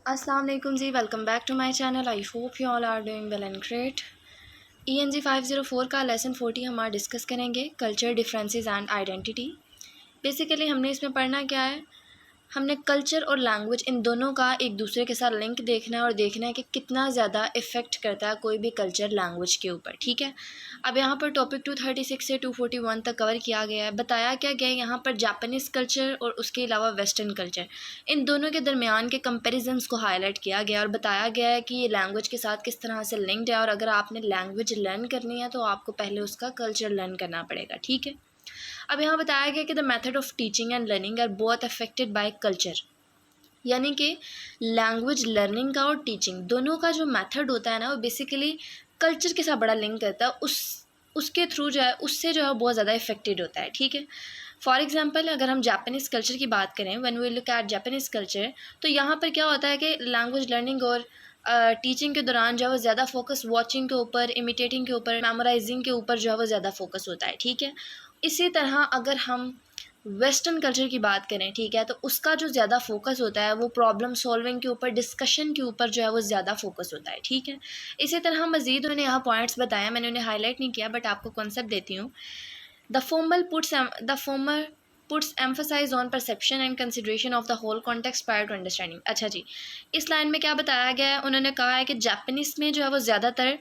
अस्सलाम वालेकुम जी, welcome back to my channel. I hope you all are doing well and great. ENG 504 का lesson 40 हम आज डिस्कस करेंगे, culture differences and identity. Basically हमने इसमें पढ़ना क्या है, हमने कल्चर और लैंग्वेज इन दोनों का एक दूसरे के साथ लिंक देखना है और देखना है कि कितना ज़्यादा इफ़ेक्ट करता है कोई भी कल्चर लैंग्वेज के ऊपर। ठीक है, अब यहाँ पर टॉपिक 236 से 241 तक कवर किया गया है। बताया क्या गया है यहाँ पर, जापानीज़ कल्चर और उसके अलावा वेस्टर्न कल्चर, इन दोनों के दरमियान के कंपेरिजन्स को हाईलाइट किया गया और बताया गया है कि ये लैंग्वेज के साथ किस तरह से लिंक्ड है, और अगर आपने लैंग्वेज लर्न करनी है तो आपको पहले उसका कल्चर लर्न करना पड़ेगा। ठीक है, अब यहाँ बताया गया कि the method of teaching and learning are both affected by culture, यानी कि लैंग्वेज लर्निंग का और टीचिंग दोनों का जो मेथड होता है ना, वो बेसिकली कल्चर के साथ बड़ा लिंक करता है। उसके थ्रू जो है, उससे जो है बहुत ज़्यादा इफेक्टेड होता है। ठीक है, फॉर एग्जांपल अगर हम जापानीज़ कल्चर की बात करें, when we look at Japanese culture, तो यहाँ पर क्या होता है कि लैंग्वेज लर्निंग और टीचिंग के दौरान जो है वो ज़्यादा फोकस वॉचिंग के ऊपर, इमिटेटिंग के ऊपर, मेमोराइजिंग के ऊपर जो है वो ज़्यादा फोकस होता है। ठीक है, इसी तरह अगर हम वेस्टर्न कल्चर की बात करें, ठीक है, तो उसका जो ज़्यादा फोकस होता है वो प्रॉब्लम सॉल्विंग के ऊपर, डिस्कशन के ऊपर जो है वो ज़्यादा फोकस होता है। ठीक है, इसी तरह मज़ीद उन्होंने यहाँ पॉइंट्स बताया, मैंने उन्हें हाईलाइट नहीं किया बट आपको कॉन्सेप्ट देती हूँ। The former puts emphasise on perception and consideration of the whole context prior to understanding. अच्छा जी, इस लाइन में क्या बताया गया है, उन्होंने कहा है कि जापानीज़ में जो है वो ज़्यादातर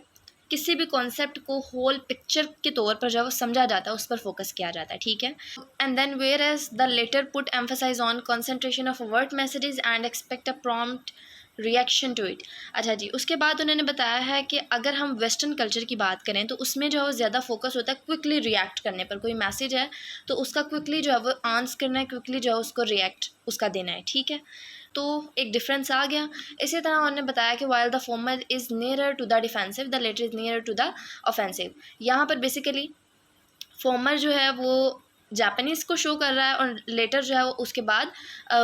किसी भी कॉन्सेप्ट को होल पिक्चर के तौर पर जो है वो समझा जाता है, उस पर फोकस किया जाता है। ठीक है, and then whereas the latter put emphasise on concentration of word messages and expect a prompt reaction to it. अच्छा जी, उसके बाद उन्होंने बताया है कि अगर हम वेस्टर्न कल्चर की बात करें तो उसमें जो है वो ज़्यादा फोकस होता है क्विकली रिएक्ट करने पर। कोई मैसेज है तो उसका क्विकली जो है वो आंसर करना है, क्विकली जो है उसको रिएक्ट उसका देना है। ठीक है, तो एक डिफरेंस आ गया। इसी तरह उन्होंने बताया कि while the former is nearer to the defensive, the latter is nearer to the offensive. यहाँ पर बेसिकली फॉर्मर जो है वो जापानीज़ को शो कर रहा है और लेटर जो है वो उसके बाद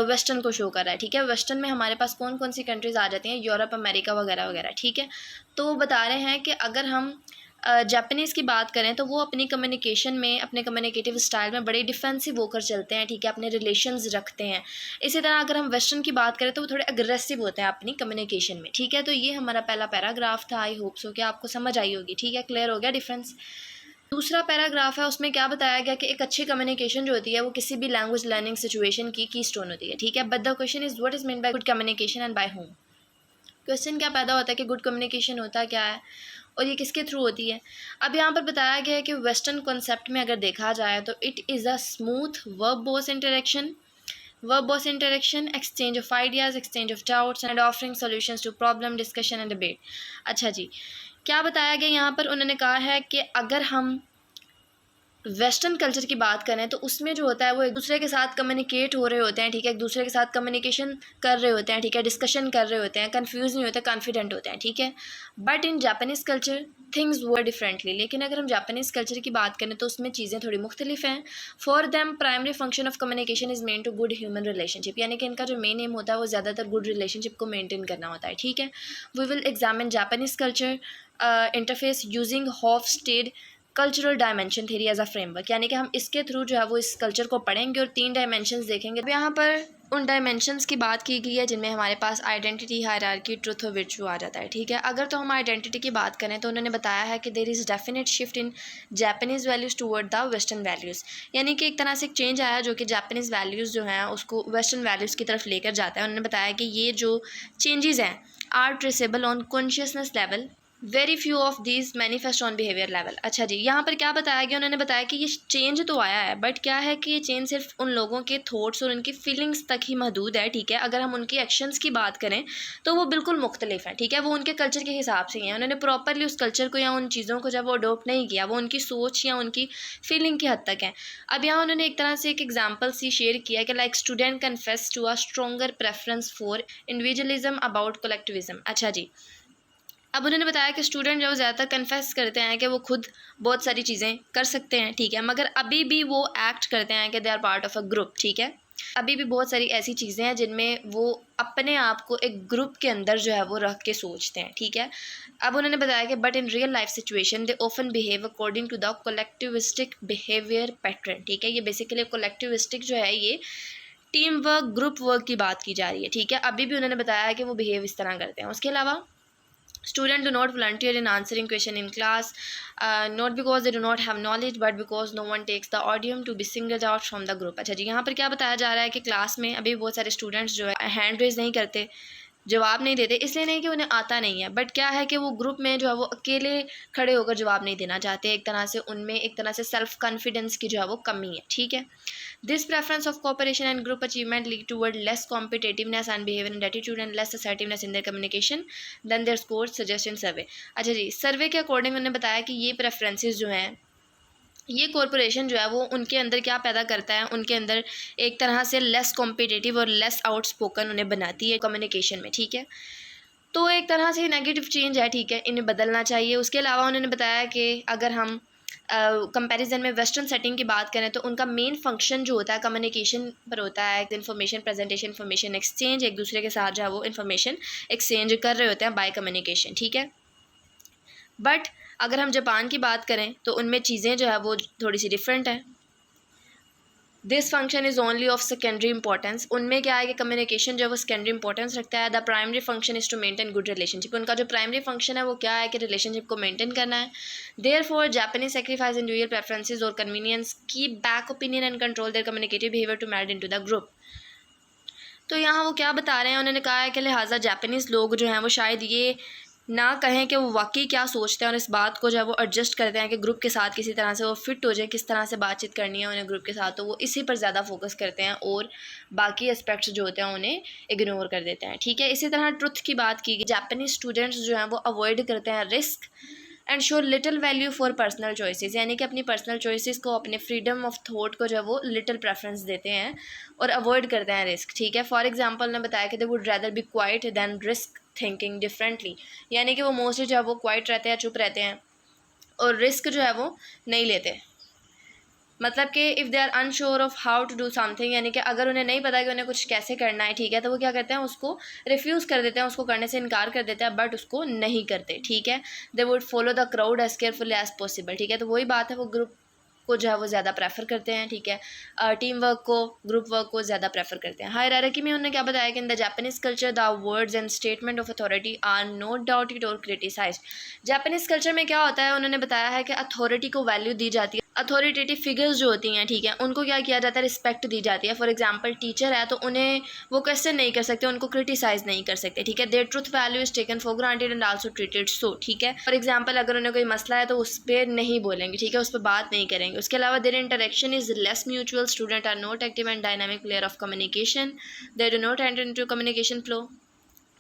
वेस्टर्न को शो कर रहा है। ठीक है, वेस्टर्न में हमारे पास कौन कौन सी कंट्रीज़ आ जाती हैं, यूरोप, अमेरिका वगैरह वगैरह। ठीक है, तो बता रहे हैं कि अगर हम जापानीज़ की बात करें तो वो अपनी कम्युनिकेशन में, अपने कम्युनिकेटिव स्टाइल में बड़े डिफेंसिव होकर चलते हैं। ठीक है, अपने रिलेशंस रखते हैं। इसी तरह अगर हम वेस्टर्न की बात करें तो वो थोड़े अग्रेसिव होते हैं अपनी कम्युनिकेशन में। ठीक है, तो ये हमारा पहला पैराग्राफ था। आई होप सो कि आपको समझ आई होगी। ठीक है, क्लियर हो गया डिफरेंस। दूसरा पैराग्राफ है, उसमें क्या बताया गया कि एक अच्छी कम्युनिकेशन जो होती है वो किसी भी लैंग्वेज लर्निंग सिचुएशन की स्टोन होती है। ठीक है, but the question is what is mean by good communication and by home. Question क्या पैदा होता है कि गुड कम्युनिकेशन होता क्या है और ये किसके थ्रू होती है। अब यहाँ पर बताया गया है कि वेस्टर्न कॉन्सेप्ट में अगर देखा जाए तो it is a smooth verbose interaction, exchange of ideas, exchange of doubts and offering solutions to problem, discussion and debate. अच्छा जी, क्या बताया गया यहाँ पर, उन्होंने कहा है कि अगर हम वेस्टर्न कल्चर की बात करें तो उसमें जो होता है वो एक दूसरे के साथ कम्युनिकेट हो रहे होते हैं। ठीक है, एक दूसरे के साथ कम्युनिकेशन कर रहे होते हैं। ठीक है, डिस्कशन कर रहे होते हैं, कंफ्यूज नहीं होते, कॉन्फिडेंट होते हैं। ठीक है, but in Japanese culture things were differently. लेकिन अगर हम जापानीज़ कल्चर की बात करें तो उसमें चीज़ें थोड़ी मुख्तलिफ हैं। For them primary function of communication is main to good human relationship, यानी कि इनका जो मेन एम होता है वो ज़्यादातर गुड रिलेशनशिप को मेनटेन करना होता है। ठीक है, we will examine Japanese culture interface using Hofstede cultural dimension theory as a framework, यानी कि हम इसके थ्रू जो है वो इस कल्चर को पढ़ेंगे और 3 डायमेंशंस देखेंगे। अब यहाँ पर उन डायमेंशंस की बात की गई है जिनमें हमारे पास आइडेंटिटी, हायरार्की, ट्रुथ और विर्चू आ जाता है। ठीक है, अगर तो हम आइडेंटिटी की बात करें तो उन्होंने बताया है कि there is definite shift in Japanese values toward the western values, यानी कि एक तरह से एक चेंज आया जो कि जापानीज़ वैल्यूज़ जो हैं उसको वेस्टर्न वैल्यूज़ की तरफ लेकर जाता है। उन्होंने बताया कि ये जो चेंजेस हैं are traceable on consciousness level, very few of these manifest on behaviour level. अच्छा जी, यहाँ पर क्या बताया गया, उन्होंने बताया कि ये चेंज तो आया है बट क्या है कि ये चेंज सिर्फ उन लोगों के थॉट्स और उनकी फीलिंग्स तक ही महदूद है। ठीक है, अगर हम उनकी एक्शंस की बात करें तो वो बिल्कुल मुख्तलिफ हैं। ठीक है, वो उनके कल्चर के हिसाब से ही हैं। उन्होंने प्रॉपरली उस कल्चर को या उन चीज़ों को जब वो अडोप्ट नहीं किया, वो उनकी सोच या उनकी फीलिंग की हद तक है। अब यहाँ उन्होंने एक तरह से एक एग्जाम्पल सी शेयर किया कि like student confess to a stronger preference for individualism about collectivism. अच्छा जी, अब उन्होंने बताया कि स्टूडेंट जो ज़्यादातर कन्फेस करते हैं कि वो खुद बहुत सारी चीज़ें कर सकते हैं। ठीक है, मगर अभी भी वो एक्ट करते हैं कि they are part of a group. ठीक है, अभी भी बहुत सारी ऐसी चीज़ें हैं जिनमें वो अपने आप को एक ग्रुप के अंदर जो है वो रख के सोचते हैं। ठीक है, अब उन्होंने बताया कि but in real life situation they often behave according to the collectivistic behaviour pattern. ठीक है, ये बेसिकली कलेक्टिविस्टिक जो है ये टीम वर्क, ग्रुप वर्क की बात की जा रही है, ठीक है। अभी भी उन्होंने बताया है कि वो बिहेव इस तरह करते हैं। उसके अलावा student do not volunteer in answering question in class, not because they do not have knowledge but because no one takes the odium to be singled out from the group। अच्छा जी, यहाँ पर क्या बताया जा रहा है कि क्लास में अभी बहुत सारे स्टूडेंट्स जो है हैंड रेज नहीं करते, जवाब नहीं देते, इसलिए नहीं कि उन्हें आता नहीं है, बट क्या है कि वो ग्रुप में जो है वो अकेले खड़े होकर जवाब नहीं देना चाहते। एक तरह से उनमें एक तरह से सेल्फ कॉन्फिडेंस की जो है वो कमी है, ठीक है। This preference of cooperation and group achievement lead toward less competitiveness and behaviour and attitude and less assertiveness in their communication then their scores suggest in survey. अच्छा जी, सर्वे के अकॉर्डिंग उन्होंने बताया कि ये प्रेफरेंसेस जो हैं, ये कॉरपोरेशन जो है वो उनके अंदर क्या पैदा करता है, उनके अंदर एक तरह से लेस कॉम्पिटिटिव और लेस आउटस्पोकन उन्हें बनाती है कम्युनिकेशन में, ठीक है। तो एक तरह से नेगेटिव चेंज है, ठीक है, इन्हें बदलना चाहिए। उसके अलावा उन्होंने बताया कि अगर हम कंपैरिजन में वेस्टर्न सेटिंग की बात करें तो उनका मेन फंक्शन जो होता है कम्युनिकेशन पर होता है, इन्फॉर्मेशन प्रेजेंटेशन, इन्फॉर्मेशन एक्सचेंज, एक दूसरे के साथ जो है वो इन्फॉर्मेशन एक्सचेंज कर रहे होते हैं बाय कम्युनिकेशन, ठीक है। बट अगर हम जापान की बात करें तो उनमें चीज़ें जो है वो थोड़ी सी डिफरेंट हैं। This function is only of secondary importance. उनमें क्या है कि कम्युनिकेशन जो है वो सेकेंडरी इंपॉर्टेंस रखता है। The primary function is to maintain good relationship. उनका जो प्राइमरी फंक्शन है वो क्या है कि रिलेशनशिप को मेंटेन करना है। Therefore Japanese sacrifice individual preferences और convenience, keep back opinion and control their communicative behaviour to married into the group. तो यहाँ वो क्या बता रहे हैं, उन्होंने कहा है कि लिहाजा जापानीज़ लोग जो हैं वो शायद ये ना कहें कि वो वाकई क्या सोचते हैं और इस बात को जो है वो एडजस्ट करते हैं कि ग्रुप के साथ किसी तरह से वो फिट हो जाए, किस तरह से बातचीत करनी है उन्हें ग्रुप के साथ, तो वो इसी पर ज़्यादा फोकस करते हैं और बाकी एस्पेक्ट्स जो होते हैं उन्हें इग्नोर कर देते हैं, ठीक है। इसी तरह ट्रुथ की बात की गई, जापानीज स्टूडेंट्स जो हैं वो अवॉइड करते हैं risk and show little value for personal choices, यानी कि अपनी पर्सनल चॉइसेस को, अपने फ्रीडम ऑफ थॉट को जो है वो लिटिल प्रेफरेंस देते हैं और अवॉइड करते हैं रिस्क, ठीक है। फॉर एग्जांपल ने बताया कि they would rather be quiet than risk thinking differently, यानी कि वो मोस्टली जो है वो क्वाइट रहते हैं, चुप रहते हैं और रिस्क जो है वो नहीं लेते। मतलब कि if they are unsure of how to do something, यानी कि अगर उन्हें नहीं पता कि उन्हें कुछ कैसे करना है, ठीक है, तो वो क्या करते हैं, उसको रिफ्यूज़ कर देते हैं, उसको करने से इनकार कर देते हैं, बट उसको नहीं करते, ठीक है। They would follow the crowd as carefully as possible, ठीक है। तो वही बात है, वो ग्रुप को जो है वो ज़्यादा प्रेफर करते हैं, ठीक है। टीम वर्क को, ग्रुप वर्क को ज़्यादा प्रेफर करते हैं। हायरार्की में उन्होंने क्या बताया कि in the Japanese culture the words and statement of authority are not doubted और क्रिटिसाइज्ड। जापानीज़ कल्चर में क्या होता है, उन्होंने बताया है कि अथॉरिटी को वैल्यू दी जाती है, अथॉरिटेटिव फिगर्स जो होती हैं, ठीक है, उनको क्या किया जाता है, रिस्पेक्ट दी जाती है। फॉर एग्जांपल टीचर है तो उन्हें वो क्वेश्चन नहीं कर सकते, उनको क्रिटिसाइज नहीं कर सकते, ठीक है। Their truth value is taken for granted and also treated so, ठीक है। फॉर एग्जांपल अगर उन्हें कोई मसला है तो उस पर नहीं बोलेंगे, ठीक है, उस पर बात नहीं करेंगे। उसके अलावा their interaction is less mutual, student are not active and dynamic player of communication, they do not enter into communication flow,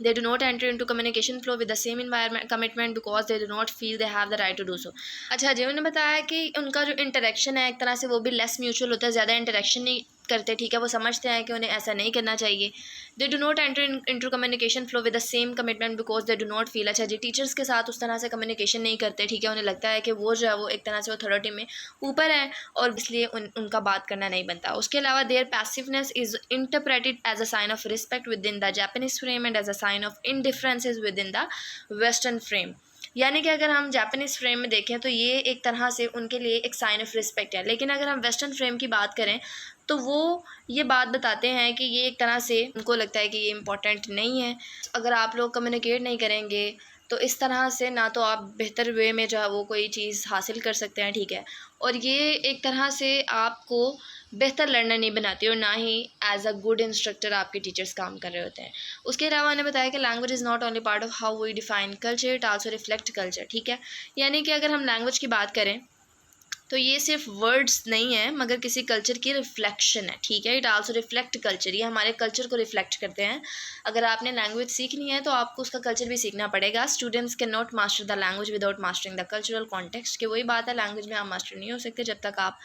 they do not enter into communication flow with the same environment commitment because they do not feel they have the right to do so। अच्छा जी, उन्होंने बताया कि उनका जो interaction है एक तरह से वो भी लेस म्यूचुअल होता है, ज़्यादा इंटरेक्शन नहीं करते, ठीक है, वो समझते हैं कि उन्हें ऐसा नहीं करना चाहिए। दे do not enter into communication flow with the same commitment because they do not feel. अच्छा जी, टीचर्स के साथ उस तरह से कम्युनिकेशन नहीं करते, ठीक है, उन्हें लगता है कि वो जो है वो एक तरह से अथॉरिटी में ऊपर है और इसलिए उनका बात करना नहीं बनता। उसके अलावा their passiveness is interpreted as a sign of respect within the Japanese frame and as a sign of indifferences within the western frame, यानी कि अगर हम जापानीज़ फ्रेम में देखें तो ये एक तरह से उनके लिए एक साइन ऑफ रिस्पेक्ट है, लेकिन अगर हम वेस्टर्न फ्रेम की बात करें तो वो ये बात बताते हैं कि ये एक तरह से उनको लगता है कि ये इम्पोर्टेंट नहीं है। अगर आप लोग कम्युनिकेट नहीं करेंगे तो इस तरह से ना तो आप बेहतर वे में जो है वो कोई चीज़ हासिल कर सकते हैं, ठीक है, और ये एक तरह से आपको बेहतर लर्नर नहीं बनाती और ना ही एज अ गुड इंस्ट्रक्टर आपके टीचर्स काम कर रहे होते हैं। उसके अलावा उन्होंने बताया कि language is not only part of how we define culture, it also reflect culture, ठीक है, यानी कि अगर हम लैंग्वेज की बात करें तो ये सिर्फ वर्ड्स नहीं है मगर किसी कल्चर की रिफ्लेक्शन है, ठीक है। इट आल्सो रिफ्लेक्ट कल्चर, ये हमारे कल्चर को रिफ्लेक्ट करते हैं। अगर आपने लैंग्वेज सीखनी है तो आपको उसका कल्चर भी सीखना पड़ेगा। Students can not master the language without mastering the cultural context, कि वही बात है, लैंग्वेज में आप मास्टर नहीं हो सकते जब तक आप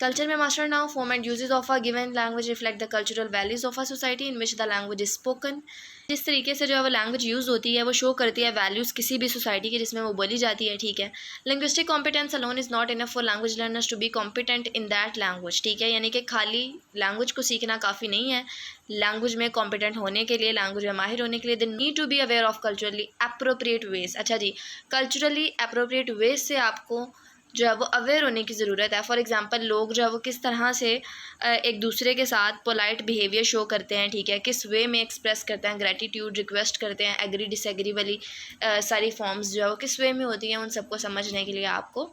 कल्चर में मास्टर ना हो। Form and usages of a given language reflect the cultural values of a society in which the language is spoken. जिस तरीके से जो है वो लैंग्वेज यूज़ होती है वो शो करती है वैल्यूज़ किसी भी सोसाइटी की जिसमें वो बोली जाती है, ठीक है। Linguistic competence alone is not enough for language learners to be competent in that language, ठीक है, यानी कि खाली लैंग्वेज को सीखना काफ़ी नहीं है। लैंग्वेज में कॉम्पिटेंट होने के लिए, लैंग्वेज में माहिर होने के लिए they need to be aware of culturally appropriate ways. अच्छा जी, कल्चरली अप्रोप्रिएट वेज से आपको जो है वो अवेयर होने की ज़रूरत है। फॉर एग्ज़ाम्पल लोग जो है वो किस तरह से एक दूसरे के साथ पोलाइट बिहेवियर शो करते हैं, ठीक है, किस वे में एक्सप्रेस करते हैं, ग्रेटिट्यूड रिक्वेस्ट करते हैं, एग्री डिसएग्री वाली सारी फॉर्म्स जो है वो किस वे में होती हैं, उन सबको समझने के लिए आपको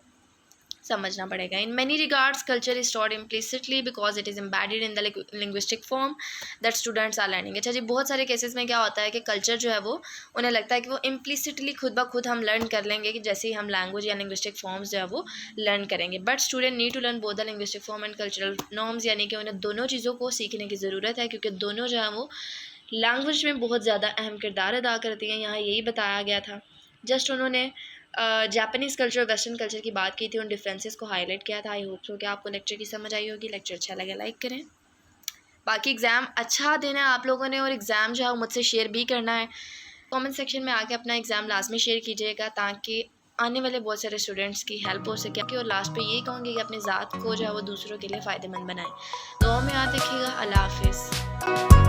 समझना पड़ेगा। In many regards culture is taught implicitly because it is embedded in the linguistic form that students are learning. अच्छा जी, बहुत सारे केसेस में क्या होता है कि कल्चर जो है वो उन्हें लगता है कि वो इम्प्लिसिटली खुद ब खुद हम लर्न कर लेंगे कि जैसे ही हम लैंग्वेज या लिंग्विस्टिक फॉर्म्स जो है वो लर्न करेंगे। But student need to learn both the linguistic form and cultural norms, यानी कि उन्हें दोनों चीज़ों को सीखने की ज़रूरत है, क्योंकि दोनों जो है वो लैंग्वेज में बहुत ज़्यादा अहम किरदार अदा करती हैं। यहाँ यही बताया गया था। जस्ट उन्होंने जापानीज़ कल्चर और वेस्टर्न कल्चर की बात की थी, उन डिफरेंसेस को हाईलाइट किया था। आई होप सो कि आपको लेक्चर की समझ आई होगी। लेक्चर अच्छा लगे लाइक करें। बाकी एग्ज़ाम अच्छा देना है आप लोगों ने, और एग्ज़ाम जो है मुझसे शेयर भी करना है। कमेंट सेक्शन में आके अपना एग्ज़ाम लाजमी शेयर कीजिएगा, ताकि आने वाले बहुत सारे स्टूडेंट्स की हेल्प हो सके। और लास्ट पे यही कहूँगी कि अपनी ज़ात को जो है वो दूसरों के लिए फ़ायदेमंद बनाएं। तो में याद रखिएगा। अल्लाह हाफिज़।